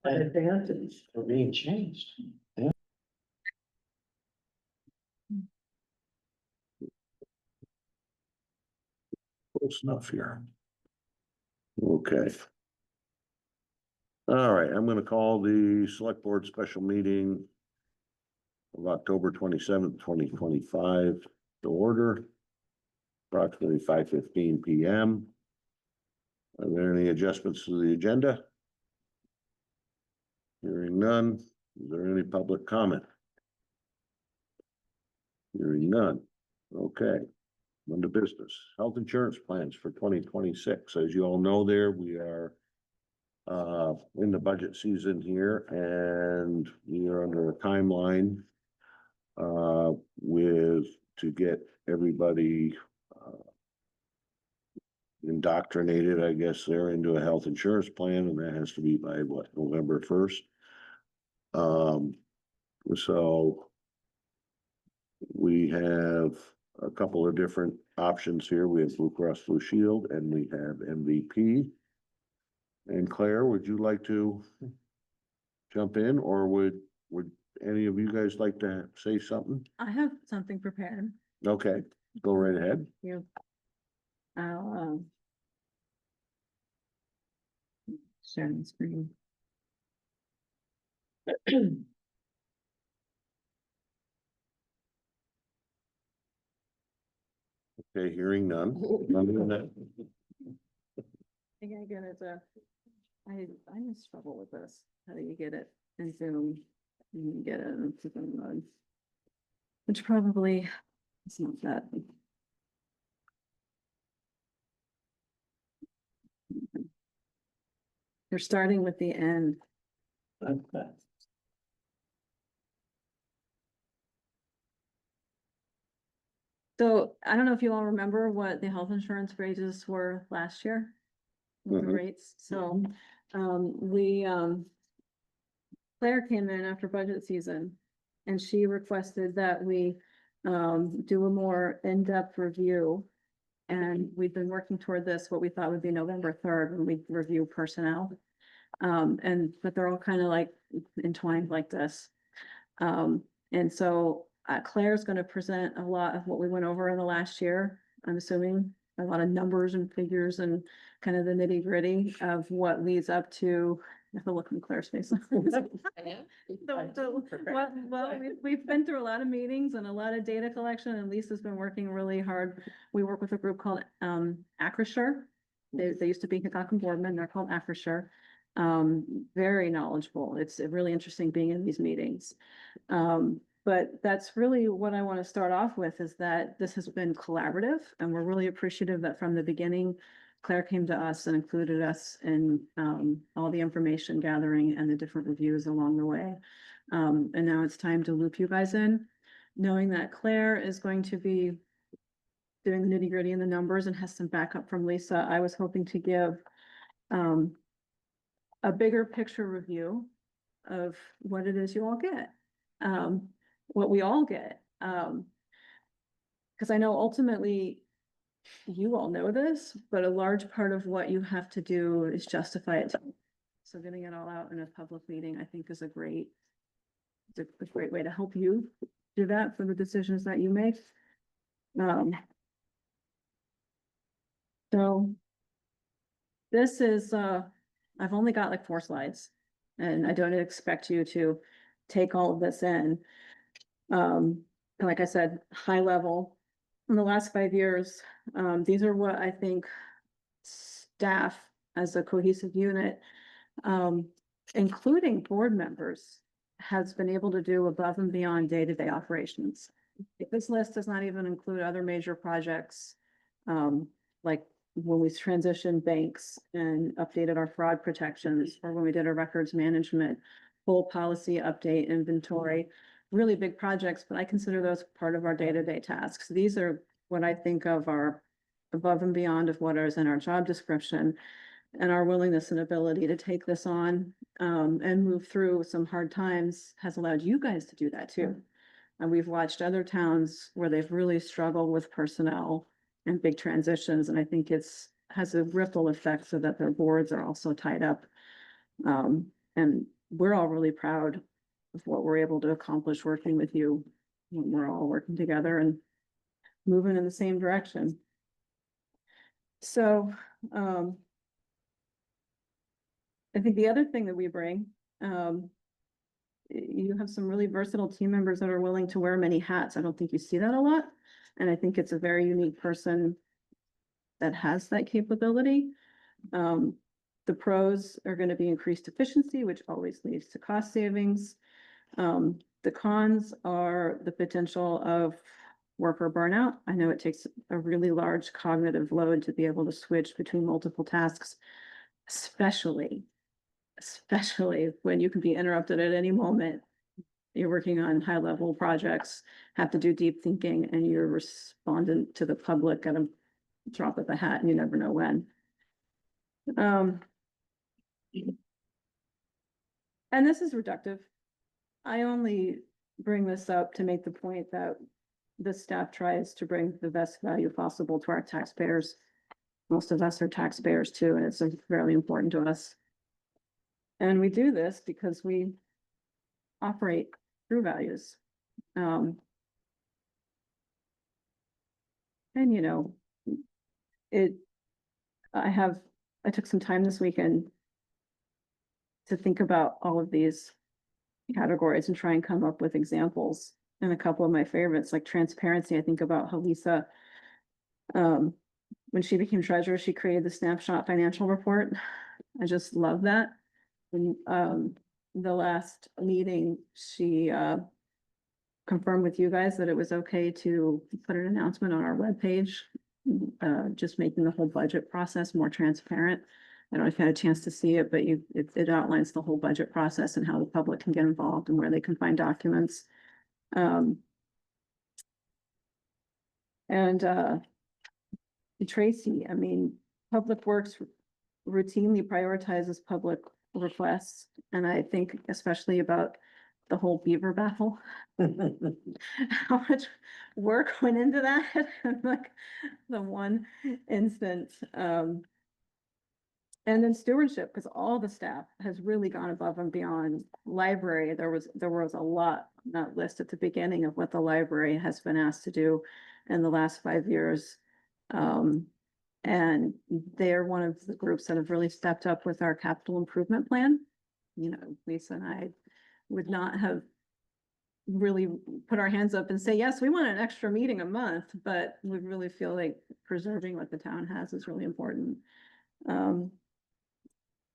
Advantage are being changed. Close enough here. Okay. All right, I'm gonna call the select board special meeting of October 27th, 2025 to order. Approximately 5:15 PM. Are there any adjustments to the agenda? Hearing none. Is there any public comment? Hearing none. Okay. On to business. Health insurance plans for 2026. As you all know there, we are in the budget season here and we are under a timeline with to get everybody indoctrinated, I guess, there into a health insurance plan, and that has to be by what, November 1st. So we have a couple of different options here. We have Blue Cross Blue Shield and we have MVP. And Claire, would you like to jump in, or would any of you guys like to say something? I have something prepared. Okay, go right ahead. You. I'll, share the screen. Okay, hearing none. None of that. I gotta get it, I just struggle with this. How do you get it in Zoom? You get it in Zoom mode. Which probably is not that. You're starting with the end. Okay. So I don't know if you all remember what the health insurance raises were last year. With the Mhm. rates, so, Claire came in after budget season. And she requested that we, do a more in-depth review. And we've been working toward this, what we thought would be November 3rd, when we review personnel. But they're all kind of like entwined like this. And so Claire's gonna present a lot of what we went over in the last year, I'm assuming, a lot of numbers and figures and kind of the nitty gritty of what leads up to, I have to look in Claire's face. Well, we've been through a lot of meetings and a lot of data collection, and Lisa's been working really hard. We work with a group called Acrisure. They used to be Hickok and Boardman, they're called Acrisure. Very knowledgeable. It's really interesting being in these meetings. But that's really what I want to start off with, is that this has been collaborative, and we're really appreciative that from the beginning, Claire came to us and included us in all the information gathering and the different reviews along the way. And now it's time to loop you guys in, knowing that Claire is going to be doing the nitty gritty and the numbers and has some backup from Lisa. I was hoping to give a bigger picture review of what it is you all get, what we all get. Because I know ultimately you all know this, but a large part of what you have to do is justify it. So getting it all out in a public meeting, I think, is a great way to help you do that for the decisions that you make. So this is, I've only got like 4 slides, and I don't expect you to take all of this in. Like I said, high level, in the last 5 years, these are what I think staff as a cohesive unit, including board members, has been able to do above and beyond day-to-day operations. This list does not even include other major projects, like when we transitioned banks and updated our fraud protections, or when we did our records management, full policy update, inventory, really big projects, but I consider those part of our day-to-day tasks. These are what I think of are above and beyond of what is in our job description, and our willingness and ability to take this on, and move through some hard times has allowed you guys to do that too. And we've watched other towns where they've really struggled with personnel and big transitions, and I think has a ripple effect so that their boards are also tied up. And we're all really proud of what we're able to accomplish working with you when we're all working together and moving in the same direction. So, I think the other thing that we bring, you have some really versatile team members that are willing to wear many hats. I don't think you see that a lot. And I think it's a very unique person that has that capability. The pros are going to be increased efficiency, which always leads to cost savings. The cons are the potential of worker burnout. I know it takes a really large cognitive load to be able to switch between multiple tasks, especially when you can be interrupted at any moment. You're working on high level projects, have to do deep thinking, and you're respondent to the public at a drop of a hat, and you never know when. And this is reductive. I only bring this up to make the point that the staff tries to bring the best value possible to our taxpayers. Most of us are taxpayers too, and it's fairly important to us. And we do this because we operate through values. And you know, I took some time this weekend to think about all of these categories and try and come up with examples. And a couple of my favorites, like transparency, I think about how Lisa, when she became treasurer, she created the snapshot financial report. I just love that. And, the last meeting, she, confirmed with you guys that it was okay to put an announcement on our webpage, just making the whole budget process more transparent. I don't know if you had a chance to see it, but it outlines the whole budget process and how the public can get involved and where they can find documents. Tracy, I mean, Public Works routinely prioritizes public requests, and I think especially about the whole beaver battle. How much work went into that, like the one instance. And then stewardship, because all the staff has really gone above and beyond. Library, there was a lot not listed at the beginning of what the library has been asked to do in the last 5 years. And they're one of the groups that have really stepped up with our capital improvement plan. You know, Lisa and I would not have really put our hands up and say, yes, we want an extra meeting a month, but we really feel like preserving what the town has is really important.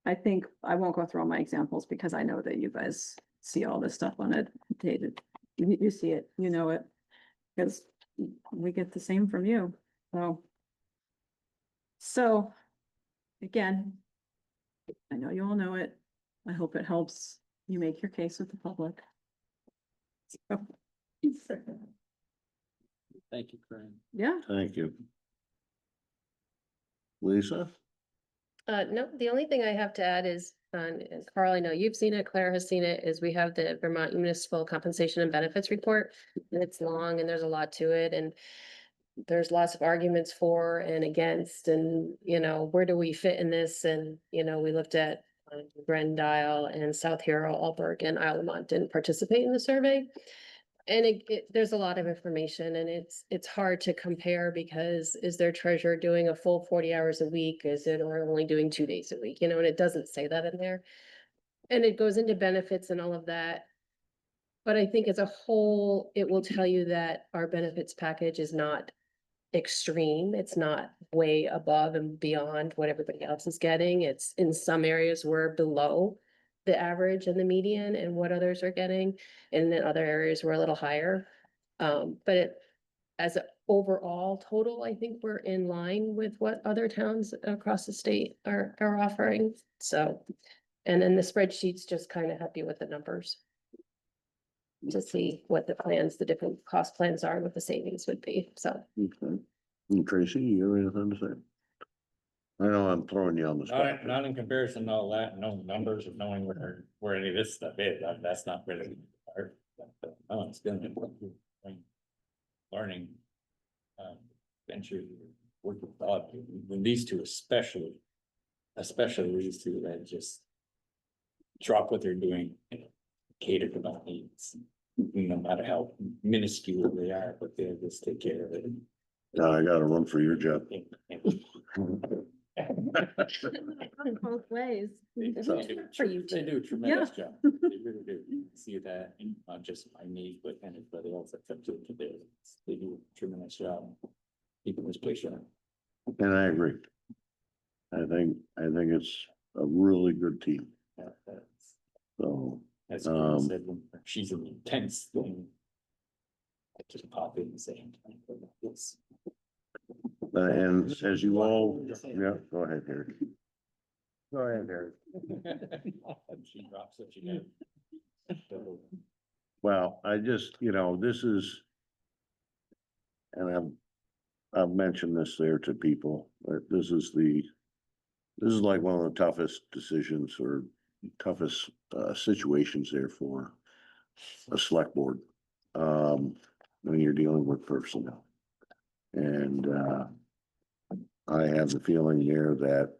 I think I won't go through all my examples because I know that you guys see all this stuff on it. You see it, you know it, because we get the same from you. So again, I know you all know it. I hope it helps you make your case with the public. So, Thank you, Corinne. yeah, Thank you. Lisa? No, the only thing I have to add is, and Carl, I know you've seen it, Claire has seen it, is we have the Vermont Municipal Compensation and Benefits Report. And it's long and there's a lot to it, and there's lots of arguments for and against, and, you know, where do we fit in this? And, you know, we looked at Grendile and South Hero, Alberg and Isle of Mont didn't participate in the survey. And there's a lot of information, and it's hard to compare, because is their treasurer doing a full 40 hours a week? Is it, or only doing 2 days a week? You know, and it doesn't say that in there. And it goes into benefits and all of that. But I think as a whole, it will tell you that our benefits package is not extreme. It's not way above and beyond what everybody else is getting. It's in some areas we're below the average and the median and what others are getting. And in other areas we're a little higher. But as an overall total, I think we're in line with what other towns across the state are offering. So, and then the spreadsheets just kind of help you with the numbers to see what the plans, the different cost plans are, and what the savings would be. So. Okay. And Tracy, you have anything to say? I know I'm throwing you on the spot. Not in comparison to all that, no numbers of knowing where any of this stuff is, that's not really hard. Oh, it's gonna be learning. Venture, work with thought, when these two especially these two, that just. drop what they're doing, cater to my needs. No matter how minuscule they are, but they'll just take care of it. Now I gotta run for your job. Both ways. They For you They do a tremendous job. They really do. You can see that, and not just my needs, but anybody else that comes into there. They do a tremendous job. Keeping this place running. And I agree. I think it's a really good team, so. As Corinne said, when she's an intense thing. I just pop in and say, yes. And as you all, yeah, go ahead, Harry. Go ahead, Harry. She drops what she did. Well, I just, this is. And I've mentioned this there to people, that this is like one of the toughest decisions or toughest situations there for a select board. When you're dealing with personnel. And I have the feeling here that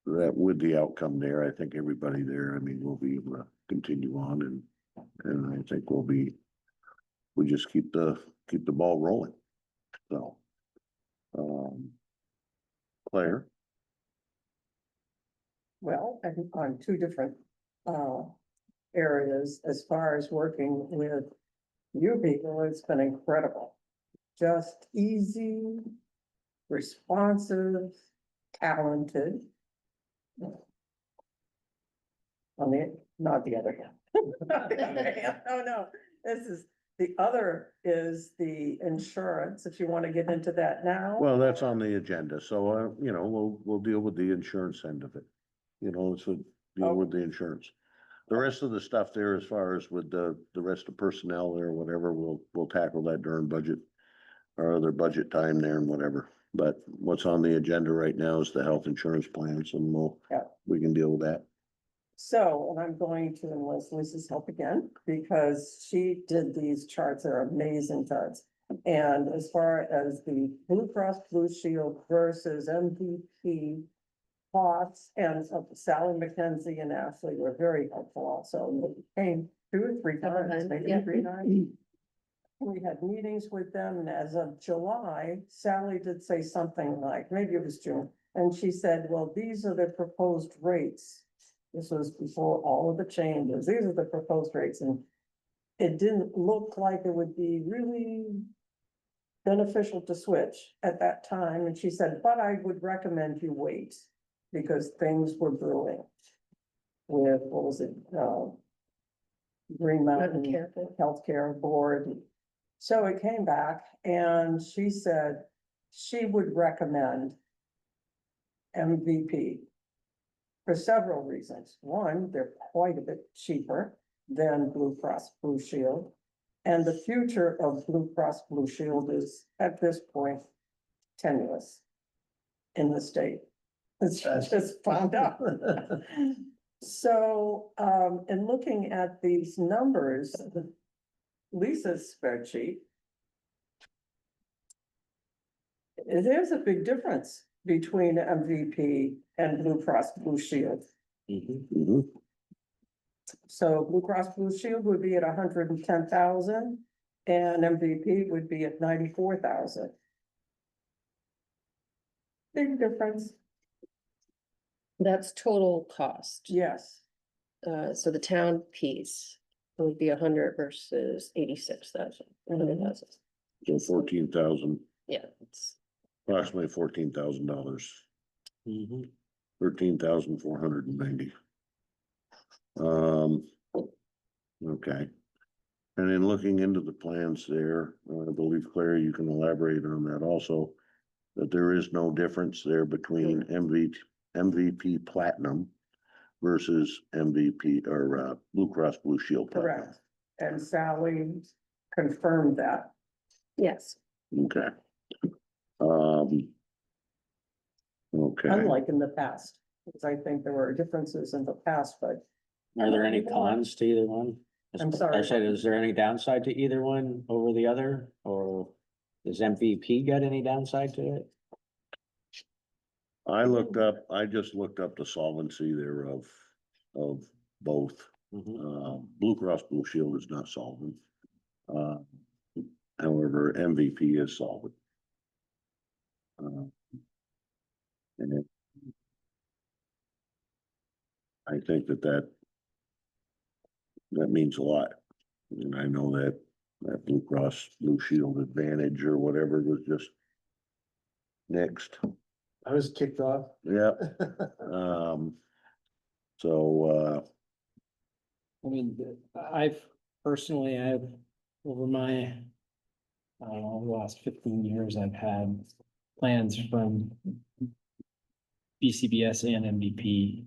with the outcome there, I think everybody there, I mean, we'll be able to continue on and I think we just keep the ball rolling. So. Claire, Well, I think on two different areas, as far as working with you people, it's been incredible. Just easy, responsive, talented. Not the other hand. Not the other hand. Oh, no, the other is the insurance, if you want to get into that now. well, that's on the agenda, so we'll deal with the insurance end of it. So deal with the insurance. The rest of the stuff there, as far as with the rest of personnel there, whatever, we'll tackle that during budget. Or other budget time there and whatever, but what's on the agenda right now is the health insurance plans and we can deal with that. So, and I'm going to enlist Lisa's help again, because she did these charts, they're amazing charts. And as far as the Blue Cross Blue Shield versus MVP costs, and Sally McKenzie and Ashley were very helpful also. They came 2 or 3 times, maybe Yeah. 3 times. We had meetings with them, and as of July, Sally did say something like, maybe it was June, and she said, well, these are the proposed rates. This was before all of the changes. These are the proposed rates, and it didn't look like it would be really beneficial to switch at that time. And she said, but I would recommend you wait, because things were brewing with, what was it? Green Mountain Healthcare Board. So it came back and she said she would recommend MVP for several reasons. One, they're quite a bit cheaper than Blue Cross Blue Shield. And the future of Blue Cross Blue Shield is, at this point, tenuous in the state. It's just found out. So, in looking at these numbers, Lisa's spreadsheet, there's a big difference between MVP and Blue Cross Blue Shield. Mhm. So Blue Cross Blue Shield would be at 110,000 and MVP would be at 94,000. Big difference, That's total cost. yes. So the town piece would be 100 versus 86,000. So 14,000, Yeah, it's, approximately $14,000. 13,490. Okay. And in looking into the plans there, I believe Claire, you can elaborate on that also. That there is no difference there between MVP Platinum versus MVP or Blue Cross Blue Shield Platinum. Correct. And Sally confirmed that. yes. Okay. Okay, Unlike in the past, because I think there were differences in the past, but Are there any cons to either one? I'm sorry. I said, is there any downside to either one over the other, or does MVP get any downside to it? I just looked up the solvency there of both. Mhm. Blue Cross Blue Shield is not solvent. Uh, However, MVP is solvent. And I think that means a lot. And I know that Blue Cross Blue Shield Advantage or whatever was just next. I was kicked off. Yeah. So, I mean, I've personally, over my, I don't know, the last 15 years, I've had plans from BCBS and MVP.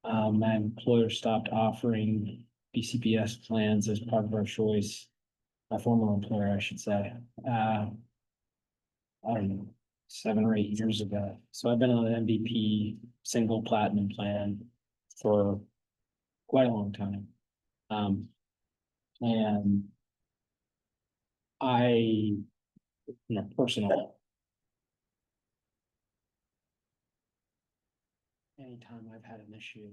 My employer stopped offering BCBS plans as part of our choice. My former employer, I should say, I don't know, 7 or 8 years ago. So I've been on an MVP single platinum plan for quite a long time. And I, personal. Anytime I've had an issue,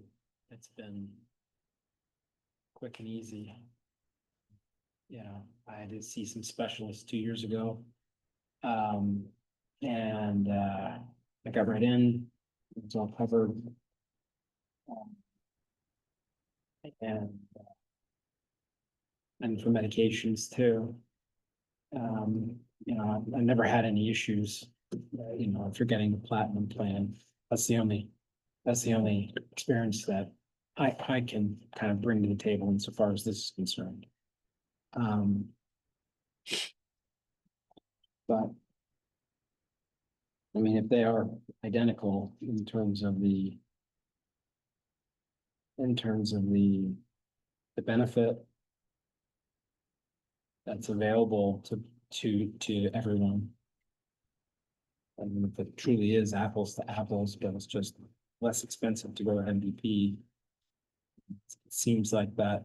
it's been quick and easy. You know, I had to see some specialists 2 years ago. And I got right in, it was all covered. And for medications too. You know, I never had any issues, you know, if you're getting the platinum plan, that's the only experience that I can kind of bring to the table insofar as this is concerned. But I mean, if they are identical in terms of the benefit that's available to everyone. I mean, if it truly is apples to apples, but it's just less expensive to go to MVP. It seems like that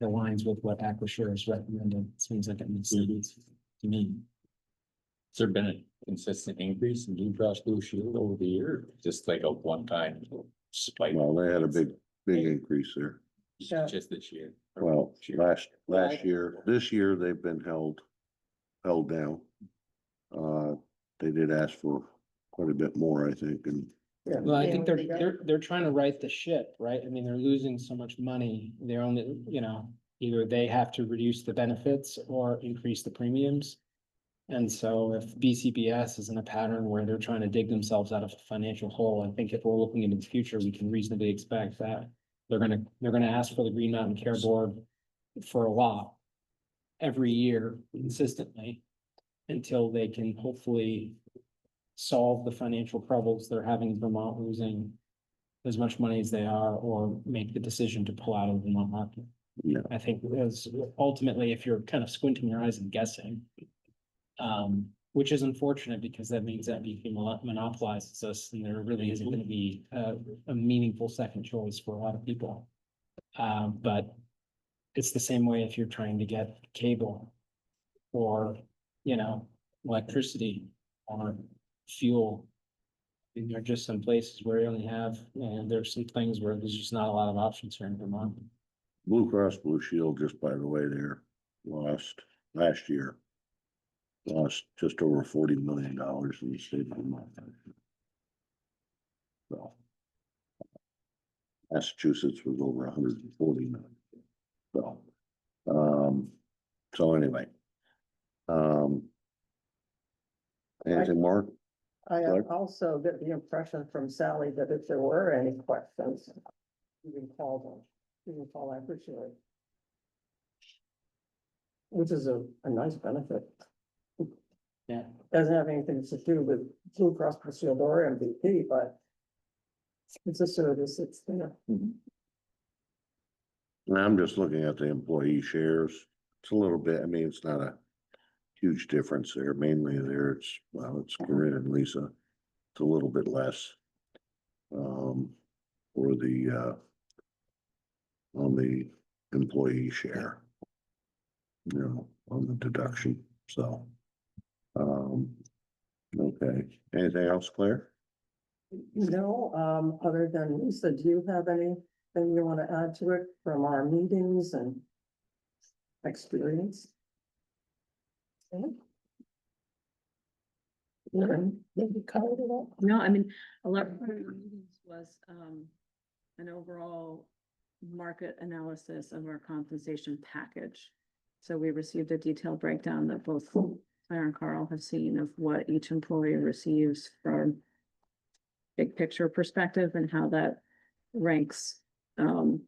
aligns with what Aquashare is recommending. It seems like it makes sense to me. Has there been a consistent increase in Blue Cross Blue Shield over the year, just like a one-time spike? well, they had a big increase there. Yeah. Just this year? Well, last Right. year, this year, they've been held down. They did ask for quite a bit more, I think, and Yeah. Well, I think Yeah. they're trying to right the ship, right? I mean, they're losing so much money. They're only, you know, either they have to reduce the benefits or increase the premiums. And so if BCBS is in a pattern where they're trying to dig themselves out of a financial hole, I think if we're looking into the future, we can reasonably expect that they're gonna ask for the Green Mountain Care Board for a lot every year consistently until they can hopefully solve the financial troubles they're having in Vermont, losing as much money as they are, or make the decision to pull out of the Vermont market. yeah, I think is ultimately, if you're kind of squinting your eyes and guessing, which is unfortunate because that means that BP monopolizes us and there really isn't going to be a meaningful second choice for a lot of people. But it's the same way if you're trying to get cable or, you know, electricity or fuel. And there are just some places where you only have, and there's some things where there's just not a lot of options here in Vermont. Blue Cross Blue Shield, just by the way, there lost last year. Lost just over $40 million in the state of Vermont. So. Massachusetts was over 140 million. So anyway. Anything more? I Clark? also get the impression from Sally that if there were any questions, you can call them, you can call Evershare. Which is a nice benefit. Yeah. Doesn't have anything to do with Blue Cross Blue Shield or MVP, but it's a service, it's there. And I'm just looking at the employee shares. It's a little bit, I mean, it's not a huge difference there. Mainly there, it's Corinne and Lisa. It's a little bit less. For the, on the employee share. You know, on the deduction, so. Okay, anything else, Claire? No, other than Lisa, do you have anything you want to add to it from our meetings and experience? Okay. Maybe covered it all. No, I mean, a lot of our meetings was, an overall market analysis of our compensation package. So we received a detailed breakdown that both Claire and Carl have seen of what each employee receives from big picture perspective and how that ranks, on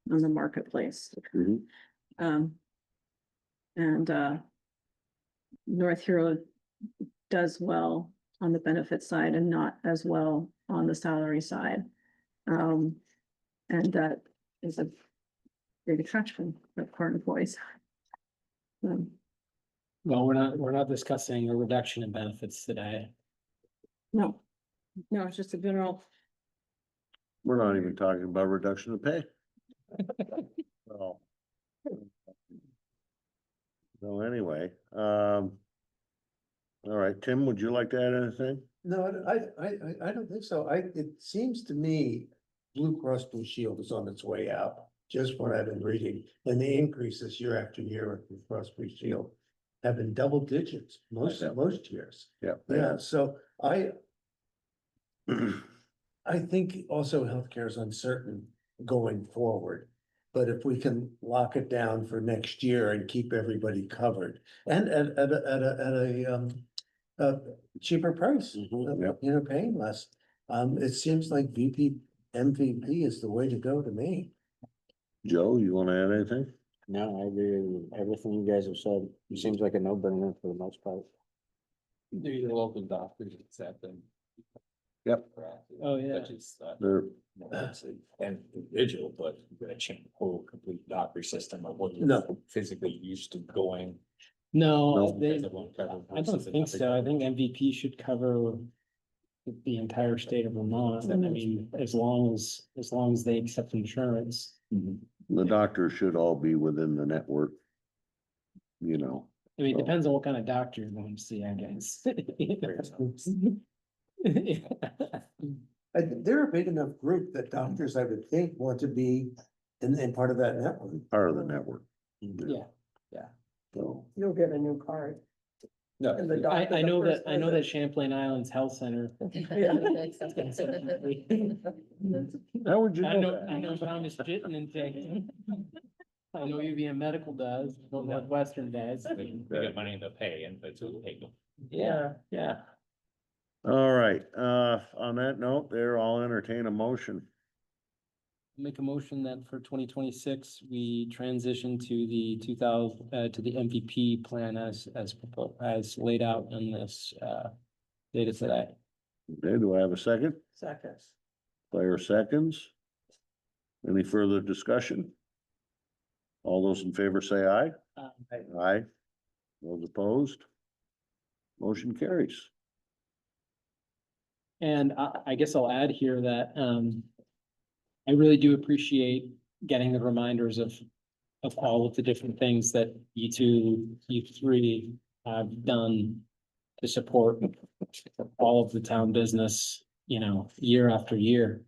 the marketplace. Mhm. And North Hero does well on the benefit side and not as well on the salary side. And that is a big attraction for current employees. Well, we're not discussing a reduction in benefits today. No, no, it's just a general, We're not even talking about reduction of pay. So. So anyway, all right, Tim, would you like to add anything? No, I don't think so. It seems to me Blue Cross Blue Shield is on its way out, just what I've been reading. And the increases year after year at Blue Cross Blue Shield have been double digits, most years. Yeah. Yeah, so I think also healthcare is uncertain going forward. But if we can lock it down for next year and keep everybody covered and at a cheaper price, Yep. you know, paying less. It seems like MVP is the way to go to me. Joe, you wanna add anything? No, I agree with everything you guys have said. It seems like a no-brainer for the most part. Do the local doctors accept them? Yep. Oh, yeah. Which is, There, it's an individual, but you're gonna change the whole complete doctor system of what No. you're physically used to going. No, No. they, As a one cover I don't versus think another so. I cover. think MVP should cover the entire state of Vermont. And I mean, as long as they accept insurance. the doctors should all be within the network. You know, I mean, it depends on what kind of doctor you're going to see, I guess. They're a big enough group that doctors, I would think, want to be in part of that network. part of the network, Yeah, so. You'll get a new card. No, And the I doctor, know the that, first I know that visit. Champlain Islands Health Center. How would you I know know that? Thomas Chittenden takes. I know UVM Medical does, I know Northwestern does. they get money to pay and it's who take them. Yeah, yeah. All right, on that note, there, I'll entertain a motion. Make a motion that for 2026, we transition to the to the MVP plan as proposed, as laid out in this, data today. Okay, do I have a second? Seconds. Claire seconds. Any further discussion? All those in favor say aye. Aye. Those opposed? Motion carries. And I guess I'll add here that, I really do appreciate getting the reminders of all of the different things that you three have done to support all of the town business, you know, year after year.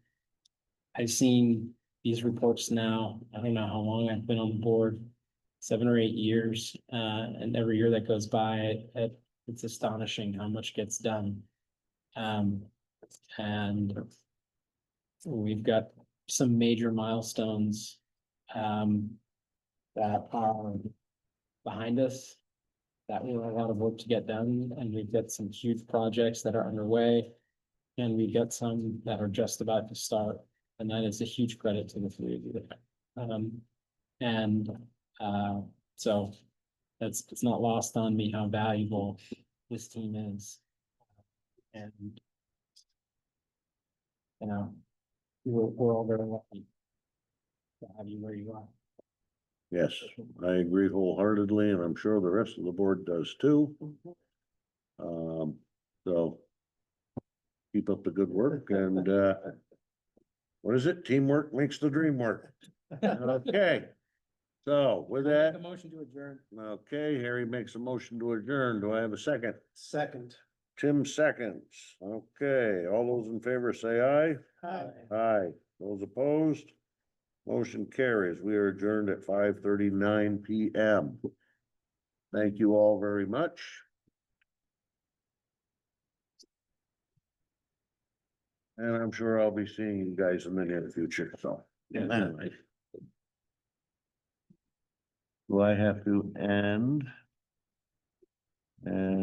I've seen these reports now, I don't know how long I've been on the board, 7 or 8 years, and every year that goes by, it's astonishing how much gets done. And we've got some major milestones, that are behind us, that we have a lot of work to get done, and we've got some huge projects that are underway. And we've got some that are just about to start, and that is a huge credit to the three of you. So it's not lost on me how valuable this team is. And you know, we're all very lucky to have you where you are. Yes, I agree wholeheartedly, and I'm sure the rest of the board does too. So keep up the good work and, what is it? Teamwork makes the dream work. Okay. So with Make a that, motion to adjourn. okay, Harry makes a motion to adjourn. Do I have a second? Second. Tim seconds. Okay, all those in favor say aye. Aye. Those opposed? Motion carries. We are adjourned at 5:39 PM. Thank you all very much. And I'm sure I'll be seeing you guys in the near future, so. Anyway. Do I have to end? And